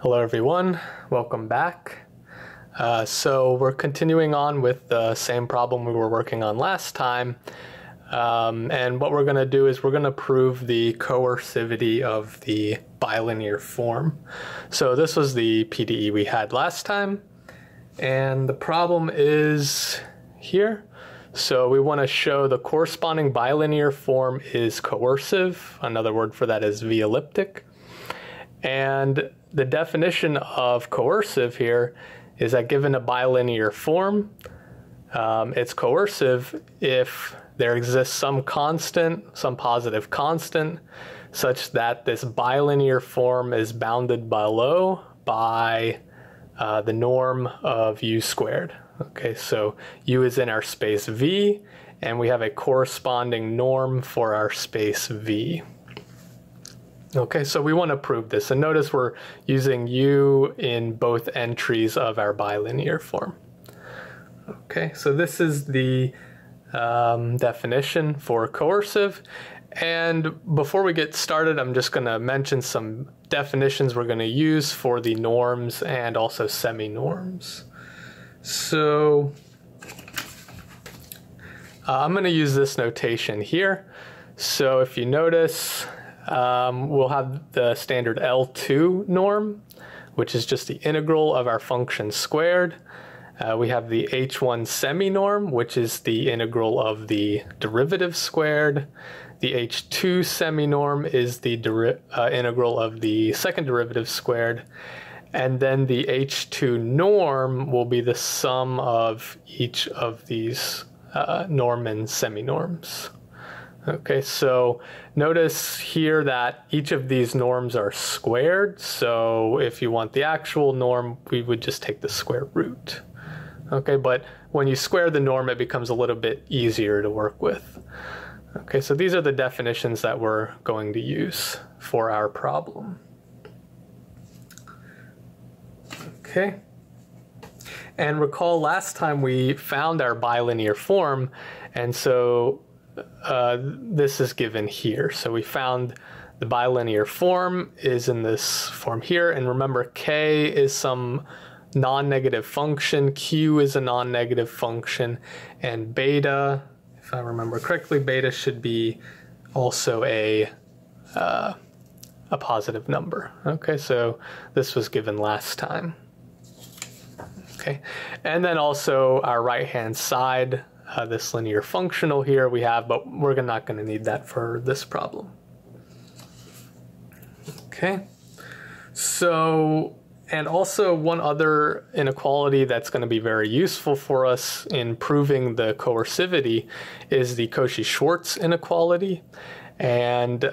Hello everyone, welcome back. So we're continuing on with the same problem we were working on last time. And what we're going to do is we're going to prove the coercivity of the bilinear form. So this was the PDE we had last time. And the problem is here. So we want to show the corresponding bilinear form is coercive. Another word for that is V-elliptic. And the definition of coercive here is that given a bilinear form, it's coercive if there exists some constant, some positive constant, such that this bilinear form is bounded below by the norm of u squared. Okay, so u is in our space V, and we have a corresponding norm for our space V. Okay, so we want to prove this, and notice we're using u in both entries of our bilinear form. Okay, so this is the definition for coercive, and before we get started, I'm just going to mention some definitions we're going to use for the norms and also semi-norms. So I'm going to use this notation here. So if you notice, we'll have the standard L2 norm, which is just the integral of our function squared. We have the H1 semi-norm, which is the integral of the derivative squared. The H2 semi-norm is the integral of the second derivative squared. And then the H2 norm will be the sum of each of these norm and semi-norms. Okay, so notice here that each of these norms are squared. So if you want the actual norm, we would just take the square root. Okay, but when you square the norm, it becomes a little bit easier to work with. Okay, so these are the definitions that we're going to use for our problem. Okay, and recall last time we found our bilinear form, and so this is given here. So we found the bilinear form is in this form here, and remember k is some non-negative function, q is a non-negative function, and beta, if I remember correctly, beta should be also a positive number. Okay, so this was given last time. Okay, and then also our right-hand side, this linear functional here we have, but we're not going to need that for this problem. Okay, so, and also one other inequality that's going to be very useful for us in proving the coercivity is the Cauchy-Schwarz inequality. And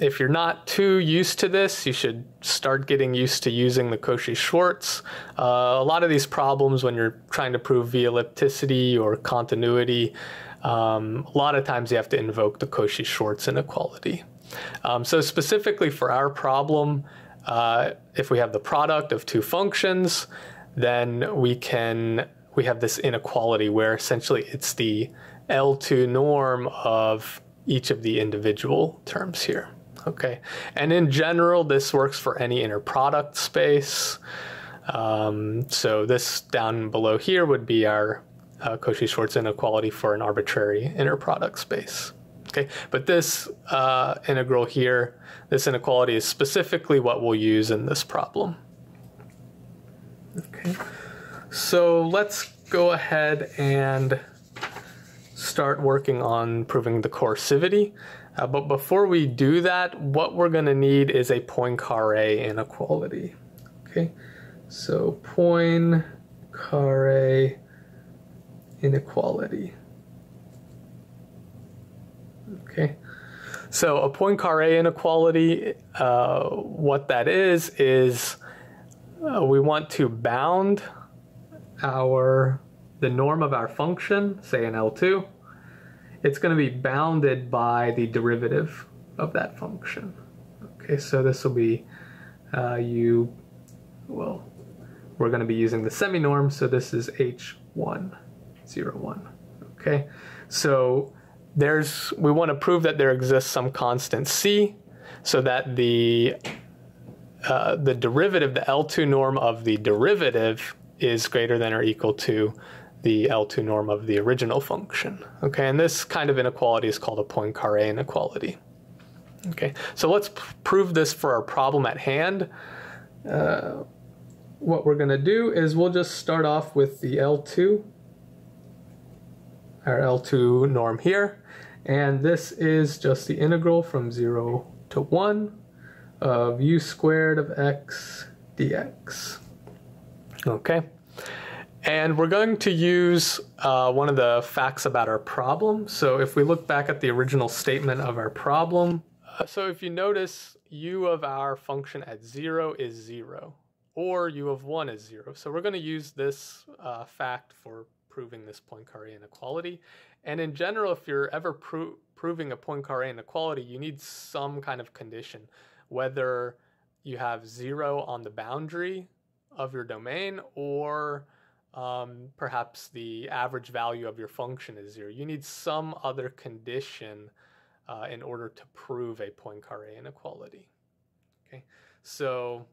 if you're not too used to this, you should start getting used to using the Cauchy-Schwarz. A lot of these problems when you're trying to prove V-ellipticity or continuity, a lot of times you have to invoke the Cauchy-Schwarz inequality. So specifically for our problem, if we have the product of two functions, then we have this inequality where essentially it's the L2 norm of each of the individual terms here. Okay, and in general, this works for any inner product space. So this down below here would be our Cauchy-Schwarz inequality for an arbitrary inner product space. Okay, but this integral here, this inequality is specifically what we'll use in this problem. Okay, so let's go ahead and start working on proving the coercivity. But before we do that, what we're going to need is a Poincare inequality. Okay, so Poincare inequality. Okay, so a Poincare inequality, what that is we want to bound the norm of our function, say in L2, it's going to be bounded by the derivative of that function. Okay, so this will be we're going to be using the semi-norm, so this is H1, 0, 1. Okay, so we want to prove that there exists some constant C, so that the the derivative, the L2 norm of the derivative is greater than or equal to the L2 norm of the original function. Okay, and this kind of inequality is called a Poincare inequality. Okay, so let's prove this for our problem at hand. What we're going to do is we'll just start off with the L2, our L2 norm here, and this is just the integral from 0 to 1 of u squared of x dx. Okay, and we're going to use one of the facts about our problem. So if we look back at the original statement of our problem, so if you notice, u of our function at 0 is 0, or u of 1 is 0. So we're going to use this fact for proving this Poincare inequality. And in general, if you're ever proving a Poincare inequality, you need some kind of condition, whether you have 0 on the boundary of your domain, or perhaps the average value of your function is 0. You need some other condition in order to prove a Poincare inequality. Okay, so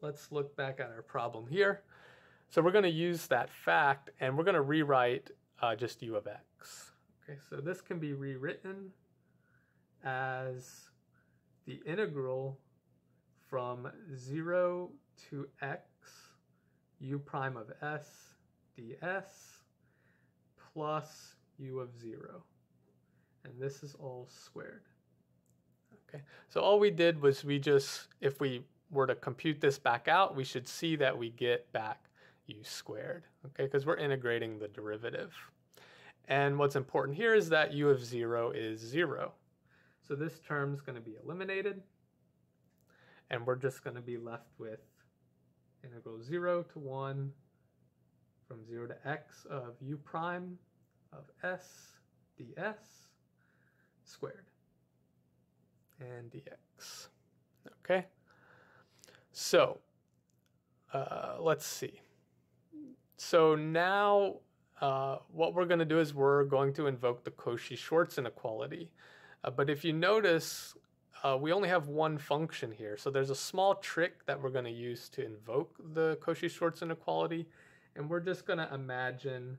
let's look back at our problem here. So we're going to use that fact, and we're going to rewrite just u of x. Okay, so this can be rewritten as the integral from 0 to x u prime of s ds plus u of 0. And this is all squared. Okay, so all we did was if we were to compute this back out, we should see that we get back u squared, okay, because we're integrating the derivative. And what's important here is that u of 0 is 0. So this term is going to be eliminated, and we're just going to be left with integral 0 to 1 from 0 to x of u prime of s ds squared and dx. Okay, so let's see. So now what we're going to do is we're going to invoke the Cauchy-Schwarz inequality. But if you notice, we only have one function here. So there's a small trick that we're going to use to invoke the Cauchy-Schwarz inequality. And we're just going to imagine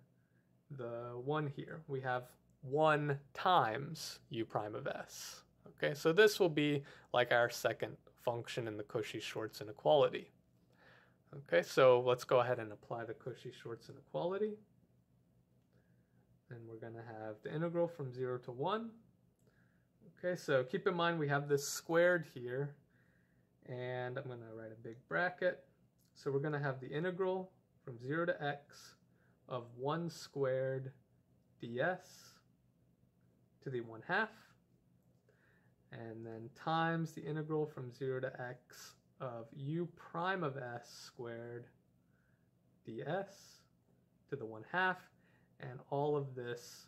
the 1 here. We have 1 times u prime of s. Okay, so this will be like our second function in the Cauchy-Schwarz inequality. Okay, so let's go ahead and apply the Cauchy-Schwarz inequality. And we're going to have the integral from 0 to 1. Okay, so keep in mind we have this squared here, and I'm going to write a big bracket. So we're going to have the integral from 0 to x of 1 squared ds to the 1/2, and then times the integral from 0 to x of u prime of s squared ds to the 1/2, and all of this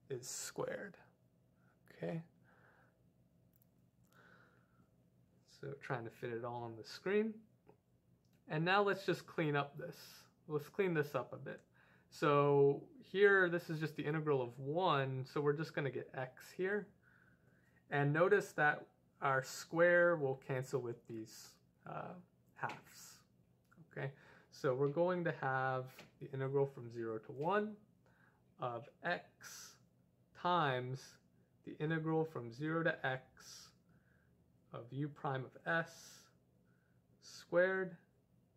is squared. Okay, so trying to fit it all on the screen. And now let's just clean up this. Let's clean this up a bit. So here, this is just the integral of 1, so we're just going to get x here. And notice that our square will cancel with these halves. Okay, so we're going to have the integral from 0 to 1 of x times the integral from 0 to x of u prime of s squared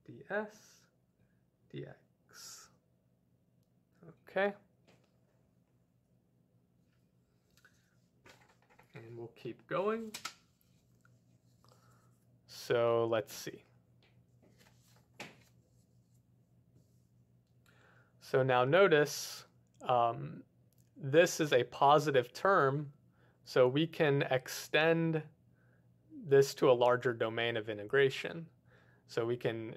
ds dx. Okay, and we'll keep going. So let's see. So now notice this is a positive term, so we can extend this to a larger domain of integration. So we can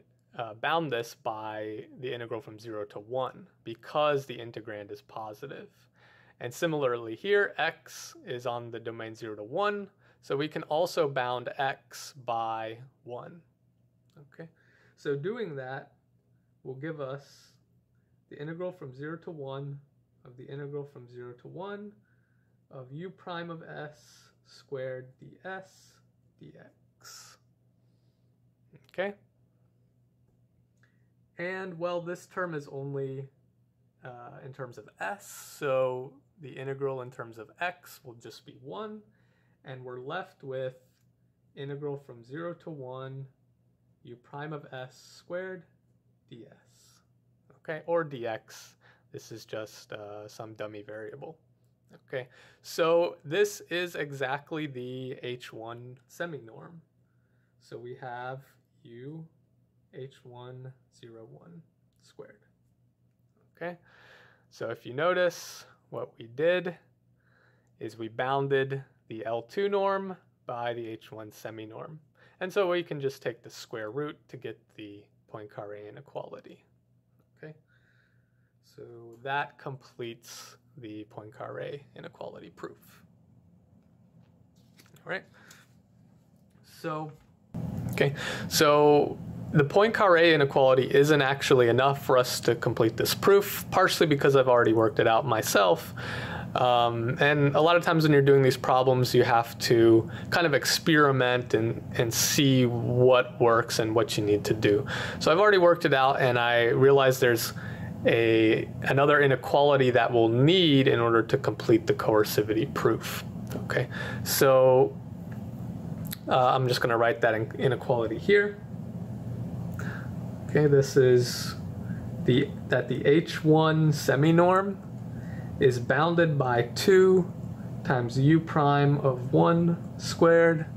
bound this by the integral from 0 to 1 because the integrand is positive. And similarly here, x is on the domain 0 to 1, so we can also bound x by 1. Okay, so doing that will give us the integral from 0 to 1 of the integral from 0 to 1 of u prime of s squared ds dx. Okay? And well, this term is only in terms of s, so the integral in terms of x will just be 1, and we're left with integral from 0 to 1 u prime of s squared ds. Okay, or dx. This is just some dummy variable. Okay, so this is exactly the h1 semi-norm. So we have u h1 0 1 squared. Okay, so if you notice, what we did is we bounded the L2 norm by the h1 semi-norm. And so we can just take the square root to get the Poincare inequality. Okay, so that completes the Poincare inequality proof. All right, so the Poincare inequality isn't actually enough for us to complete this proof, partially because I've already worked it out myself. And a lot of times when you're doing these problems, you have to kind of experiment and see what works and what you need to do. So I've already worked it out, and I realized there's another inequality that we'll need in order to complete the coercivity proof. Okay, so I'm just going to write that inequality here. Okay, this is that the h1 semi-norm is bounded by 2 times u prime of 1 squared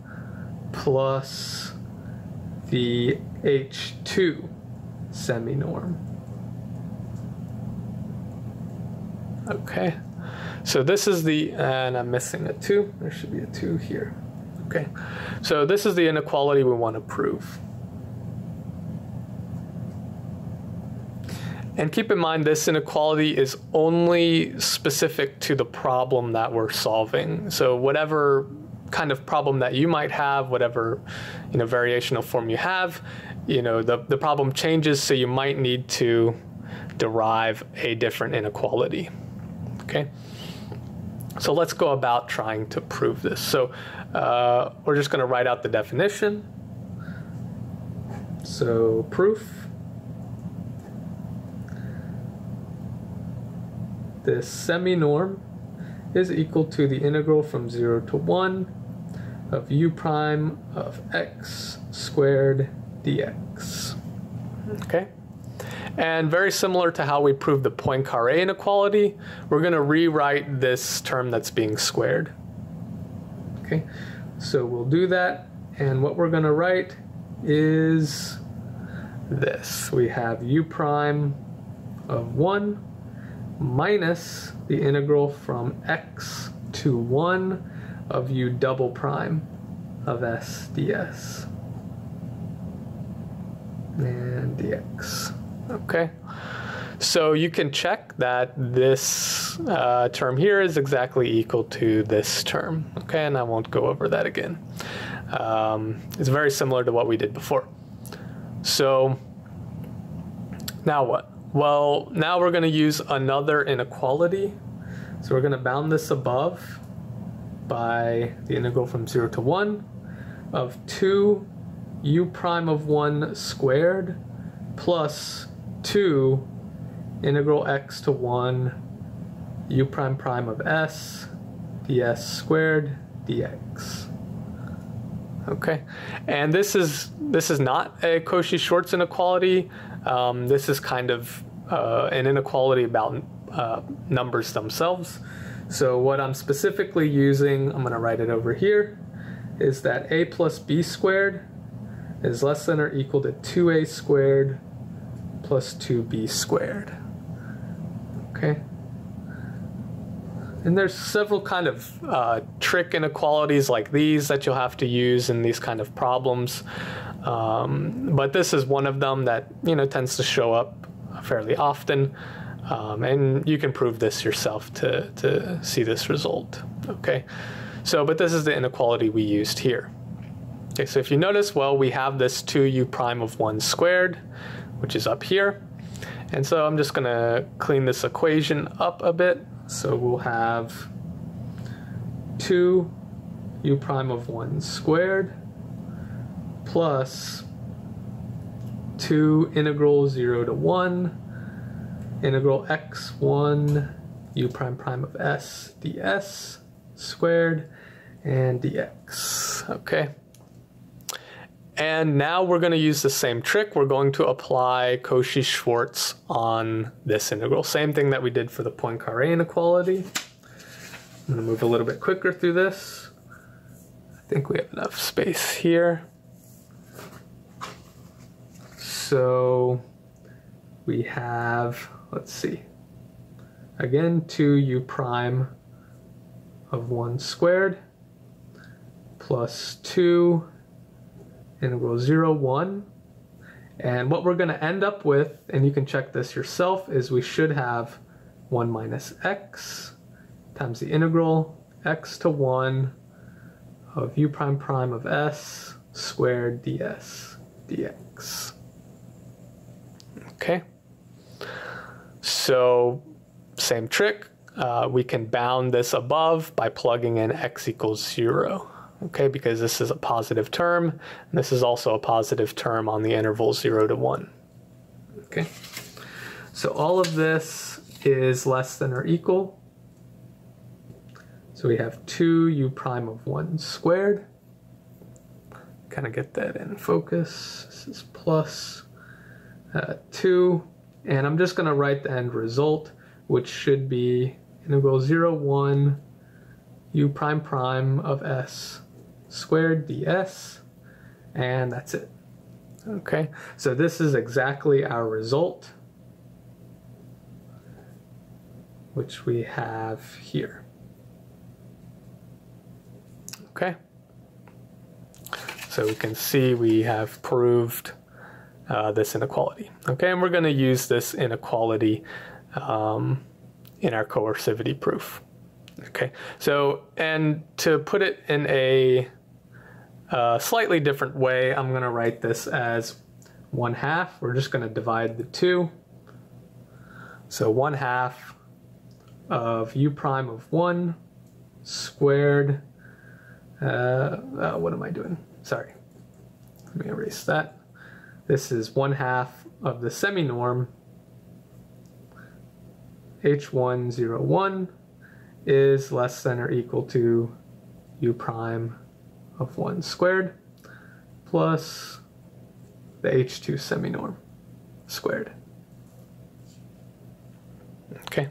plus the h2 semi-norm. Okay, so this is and I'm missing a 2. There should be a 2 here. Okay, so this is the inequality we want to prove. And keep in mind, this inequality is only specific to the problem that we're solving. So whatever kind of problem that you might have, whatever variational form you have, the problem changes, so you might need to derive a different inequality. Okay, so let's go about trying to prove this. So we're just going to write out the definition. So proof. This semi-norm is equal to the integral from 0 to 1 of u prime of x squared dx. Okay, and very similar to how we proved the Poincare inequality, we're going to rewrite this term that's being squared. Okay, so we'll do that, and what we're going to write is this. We have u prime of 1 minus the integral from x to 1 of u double prime of s ds and dx. Okay, so you can check that this term here is exactly equal to this term. Okay, and I won't go over that again. It's very similar to what we did before. So now what? Well, now we're going to use another inequality. So we're going to bound this above by the integral from 0 to 1 of 2 u prime of 1 squared plus 2 integral x to 1 u prime prime of s ds squared dx. Okay, and this is not a Cauchy-Schwarz inequality. This is kind of an inequality about numbers themselves. So what I'm specifically using, I'm going to write it over here, is that a plus b squared is less than or equal to 2a squared plus 2b squared. Okay. And there's several kind of trick inequalities like these that you'll have to use in these kind of problems. But this is one of them that tends to show up fairly often. And you can prove this yourself to see this result. Okay, but this is the inequality we used here. Okay, so if you notice, well, we have this 2u prime of 1 squared, which is up here. And so I'm just going to clean this equation up a bit. So we'll have 2 u prime of 1 squared plus to integral 0 to 1, integral x1 u prime prime of s ds squared and dx, okay? And now we're going to use the same trick. We're going to apply Cauchy-Schwarz on this integral. Same thing that we did for the Poincare inequality. I'm going to move a little bit quicker through this. I think we have enough space here. So we have, let's see, again 2u prime of 1 squared plus 2 integral 0, 1. And what we're going to end up with, and you can check this yourself, is we should have 1 minus x times the integral x to 1 of u prime prime of s squared ds dx. Okay, so same trick. We can bound this above by plugging in x equals 0. Okay, because this is a positive term, and this is also a positive term on the interval 0 to 1. Okay, so all of this is less than or equal. So we have 2u prime of 1 squared. Kind of get that in focus. This is plus 2, and I'm just going to write the end result, which should be integral 0, 1 u prime prime of s squared ds, and that's it. Okay, so this is exactly our result, which we have here. Okay, so we can see we have proved this inequality. Okay, and we're going to use this inequality in our coercivity proof. Okay, so, and to put it in a slightly different way, I'm going to write this as 1/2. We're just going to divide the 2. So 1/2 of u prime of 1 squared, what am I doing? Sorry, let me erase that. This is 1/2 of the semi-norm h1, 0, 1 is less than or equal to u prime of 1 squared plus the h2 semi-norm squared. Okay.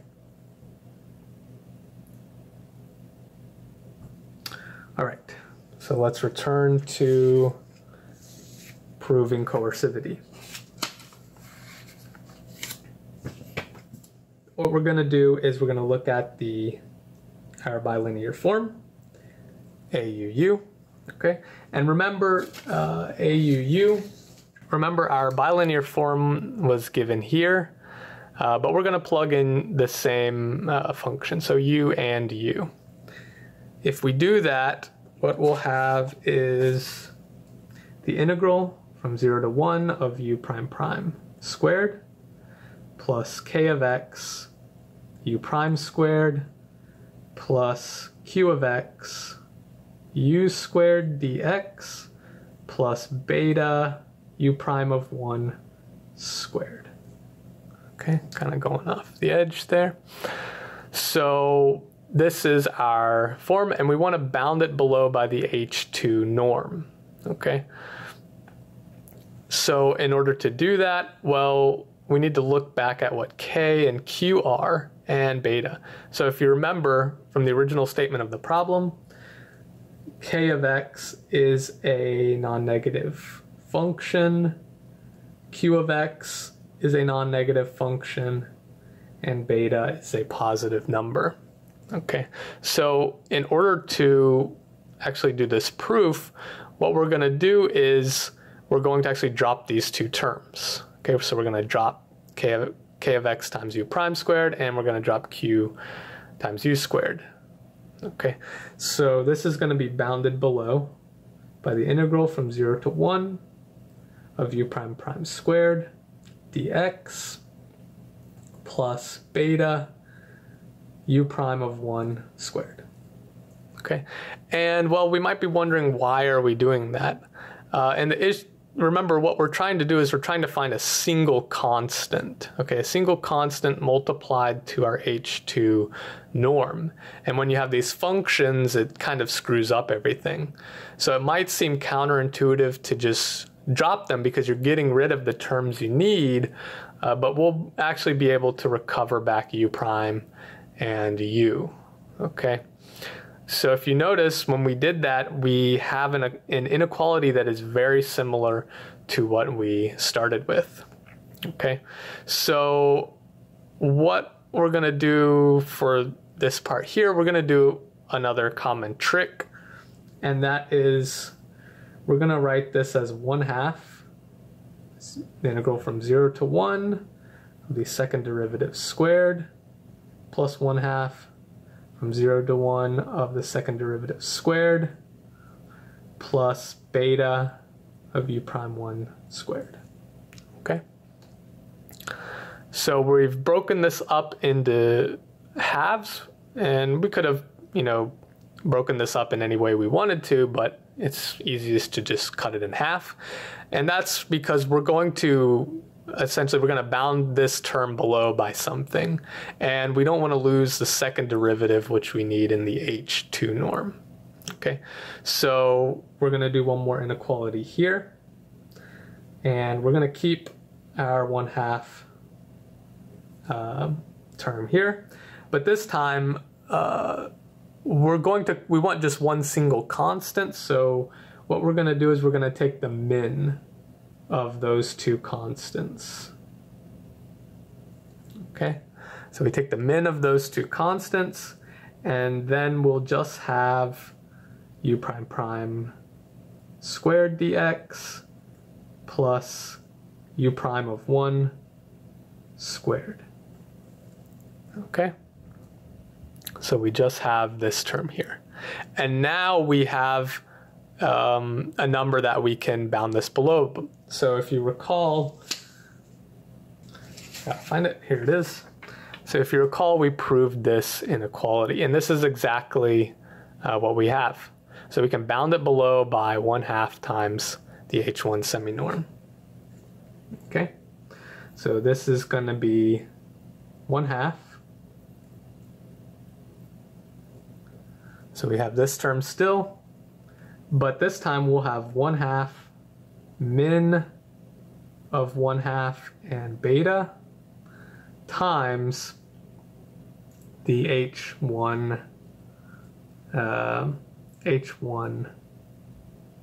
All right, so let's return to proving coercivity. What we're going to do is we're going to look at our bilinear form, AUU, okay? And remember AUU, remember our bilinear form was given here, but we're going to plug in the same function, so u and u. If we do that, what we'll have is the integral from 0 to 1 of u prime prime squared plus k of x u prime squared plus q of x u squared dx plus beta u prime of 1 squared. Okay, kind of going off the edge there. So this is our form, and we want to bound it below by the h2 norm. Okay, so in order to do that, well, we need to look back at what k and q are and beta. So if you remember from the original statement of the problem, k of x is a non-negative function, q of x is a non-negative function, and beta is a positive number. Okay, so in order to actually do this proof, what we're going to do is we're going to actually drop these two terms. Okay, so we're going to drop k of x times u prime squared, and we're going to drop q times u squared. Okay, so this is going to be bounded below by the integral from 0 to 1 of u prime prime squared dx plus beta u prime of 1 squared. Okay, and well, we might be wondering, why are we doing that? And remember what we're trying to do is we're trying to find a single constant, okay, a single constant multiplied to our H2 norm. And when you have these functions, it kind of screws up everything. So it might seem counterintuitive to just drop them because you're getting rid of the terms you need, but we'll actually be able to recover back u prime and u, okay? So if you notice, when we did that, we have an inequality that is very similar to what we started with, okay? So what we're gonna do for this part here, we're gonna do another common trick, and that is we're gonna write this as 1/2 the integral from 0 to 1 of the second derivative squared plus 1/2 from 0 to 1 of the second derivative squared plus beta of u prime 1 squared. Okay? So we've broken this up into halves, and we could have, you know, broken this up in any way we wanted to, but it's easiest to just cut it in half. And that's because we're going to essentially, we're going to bound this term below by something, and we don't want to lose the second derivative, which we need in the H2 norm. Okay, so we're going to do one more inequality here, and we're going to keep our 1/2 term here, but this time we want just one single constant. So what we're going to do is we're going to take the min of those two constants. Okay, so we take the min of those two constants, and then we'll just have u prime prime squared dx plus u prime of 1 squared. Okay, so we just have this term here, and now we have a number that we can bound this below. So if you recall, gotta find it, here it is. So if you recall, we proved this inequality, and this is exactly what we have. So we can bound it below by 1/2 times the H1 semi-norm. Okay, so this is going to be 1/2. So we have this term still, but this time we'll have 1/2 min of 1/2 and beta times the H1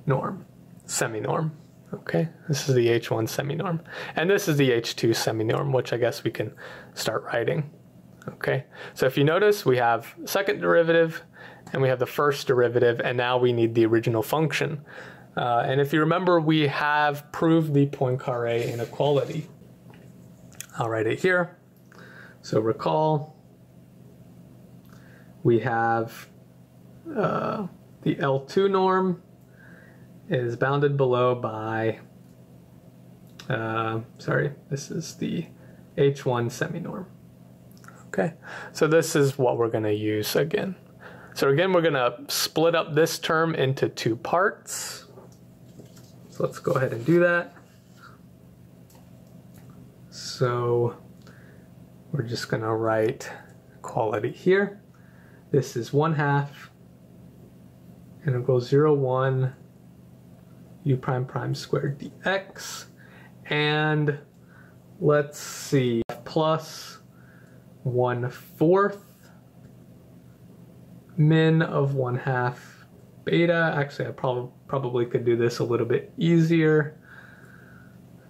norm, semi-norm. Okay, this is the H1 semi-norm, and this is the H2 semi-norm, which I guess we can start writing. Okay, so if you notice, we have second derivative and we have the first derivative, and now we need the original function. And if you remember, we have proved the Poincare inequality. I'll write it here. So recall, we have the L2 norm is bounded below by, this is the H1 semi-norm. Okay, so this is what we're going to use again. So again, we're going to split up this term into two parts. So let's go ahead and do that. So we're just going to write equality here. This is 1/2 integral 0, 1 u prime prime squared dx. And let's see, plus 1/4 min of 1/2 beta. Actually, I probably could do this a little bit easier,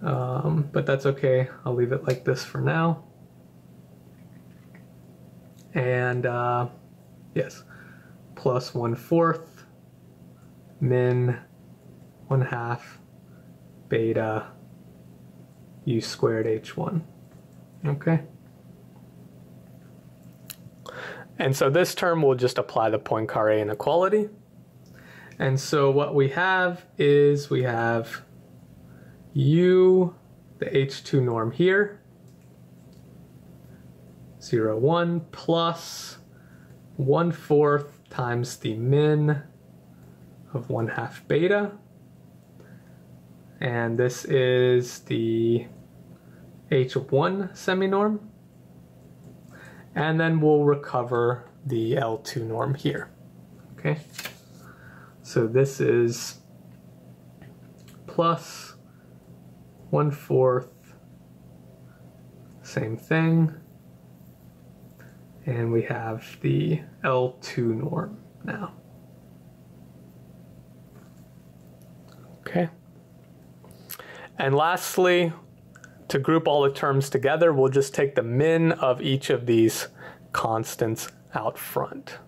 but that's okay. I'll leave it like this for now. And yes, plus 1/4 min 1/2 beta u squared h1. Okay. And so this term will just apply the Poincare inequality. And so what we have is we have u, the H2 norm here, 0, 1, plus 1/4 times the min of 1/2 beta. and this is the H1 seminorm, and then we'll recover the L2 norm here. Okay, so this is plus 1/4, same thing, and we have the L2 norm now. Okay, and lastly, to group all the terms together, we'll just take the min of each of these constants out front.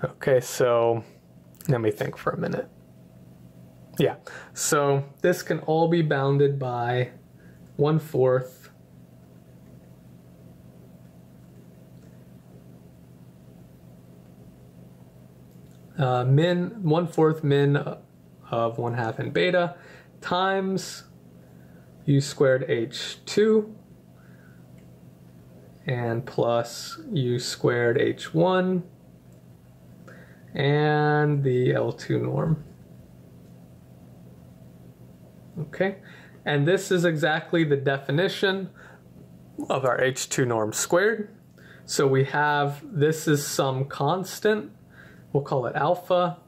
Okay, so let me think for a minute. Yeah, so this can all be bounded by 1/4 1/4 min of 1/2 in beta times u squared h2 and plus u squared h1 and the L2 norm. Okay, and this is exactly the definition of our H2 norm squared. So we have, this is some constant, we'll call it alpha,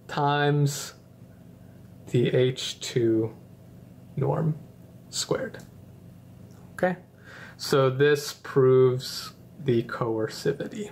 times the H2 norm squared. Okay, so this proves the coercivity.